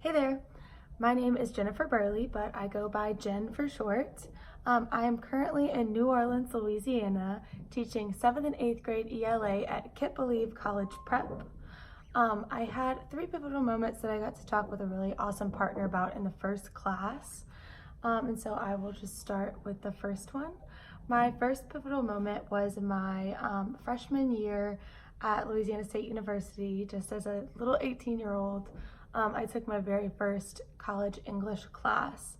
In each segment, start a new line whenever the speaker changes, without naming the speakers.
Hey there, my name is Jennifer Burley, but I go by Jen for short. I am currently in New Orleans, Louisiana, teaching 7th and 8th grade ELA at Kip Believe College Prep. I had three pivotal moments that I got to talk with a really awesome partner about in the first class. And so I will just start with the first one. My first pivotal moment was my freshman year at Louisiana State University, just as a little 18-year-old. I took my very first college English class,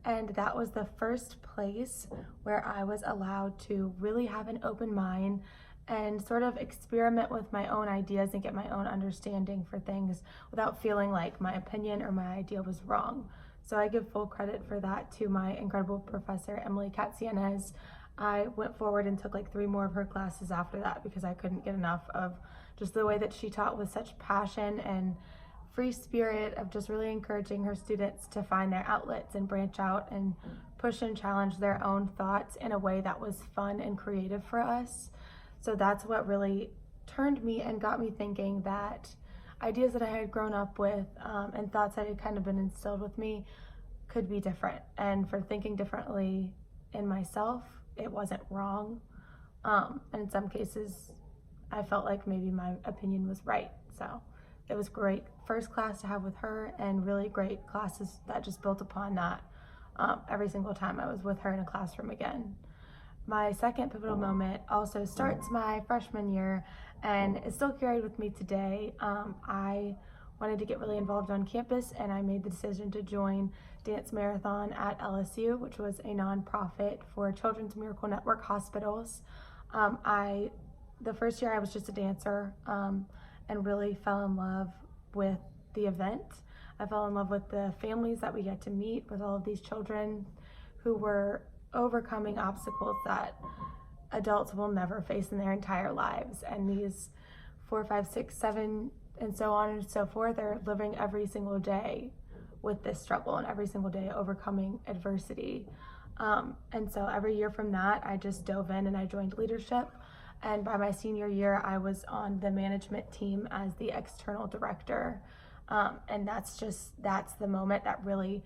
and that was the first place where I was allowed to really have an open mind and sort of experiment with my own ideas and get my own understanding for things without feeling like my opinion or my idea was wrong. So I give full credit for that to my incredible professor, Emily Katsianez. I went forward and took like 3 more of her classes after that because I couldn't get enough of just the way that she taught with such passion and free spirit of just really encouraging her students to find their outlets and branch out and push and challenge their own thoughts in a way that was fun and creative for us. So that's what really turned me and got me thinking that ideas that I had grown up with and thoughts that had kind of been instilled with me could be different. And for thinking differently in myself, it wasn't wrong. And in some cases, I felt like maybe my opinion was right. So it was great first class to have with her, and really great classes that just built upon that every single time I was with her in a classroom again. My second pivotal moment also starts my freshman year and is still carried with me today. I wanted to get really involved on campus, and I made the decision to join Dance Marathon at LSU, which was a nonprofit for Children's Miracle Network hospitals. The first year I was just a dancer and really fell in love with the event. I fell in love with the families that we get to meet with all of these children who were overcoming obstacles that adults will never face in their entire lives. And these 4, 5, 6, 7, and so on and so forth are living every single day with this struggle and every single day overcoming adversity. And so every year from that, I just dove in and I joined leadership. And by my senior year, I was on the management team as the external director. And that's the moment that really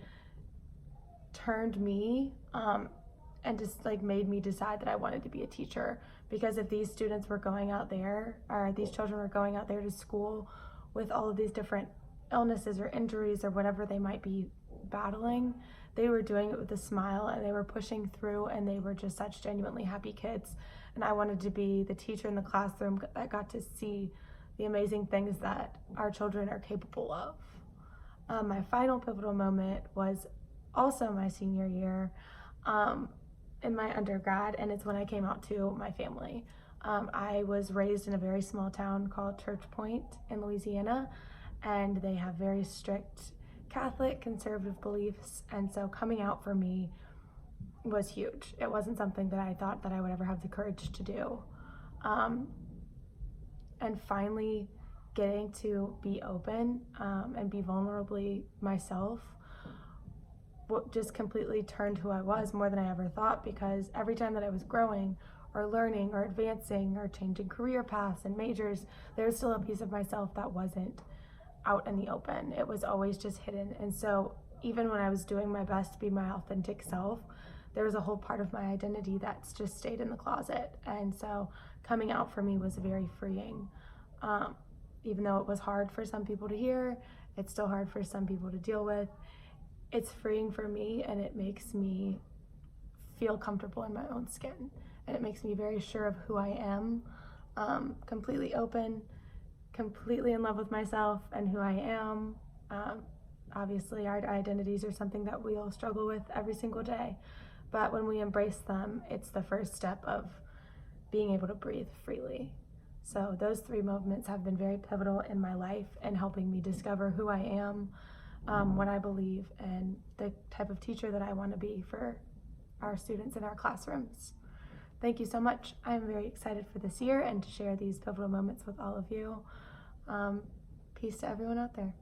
turned me and just like made me decide that I wanted to be a teacher. Because if these students were going out there, or these children were going out there to school with all of these different illnesses or injuries or whatever they might be battling, they were doing it with a smile and they were pushing through, and they were just such genuinely happy kids. And I wanted to be the teacher in the classroom that got to see the amazing things that our children are capable of. My final pivotal moment was also my senior year in my undergrad, and it's when I came out to my family. I was raised in a very small town called Church Point in Louisiana, and they have very strict Catholic conservative beliefs, and so coming out for me was huge. It wasn't something that I thought that I would ever have the courage to do. And finally getting to be open and be vulnerably myself just completely turned who I was more than I ever thought, because every time that I was growing or learning or advancing or changing career paths and majors, there was still a piece of myself that wasn't out in the open. It was always just hidden. And so even when I was doing my best to be my authentic self, there was a whole part of my identity that's just stayed in the closet. And so coming out for me was very freeing. Even though it was hard for some people to hear, it's still hard for some people to deal with. It's freeing for me, and it makes me feel comfortable in my own skin. And it makes me very sure of who I am, completely open, completely in love with myself and who I am. Obviously, our identities are something that we all struggle with every single day. But when we embrace them, it's the first step of being able to breathe freely. So those 3 moments have been very pivotal in my life and helping me discover who I am, what I believe, and the type of teacher that I want to be for our students in our classrooms. Thank you so much. I'm very excited for this year and to share these pivotal moments with all of you. Peace to everyone out there.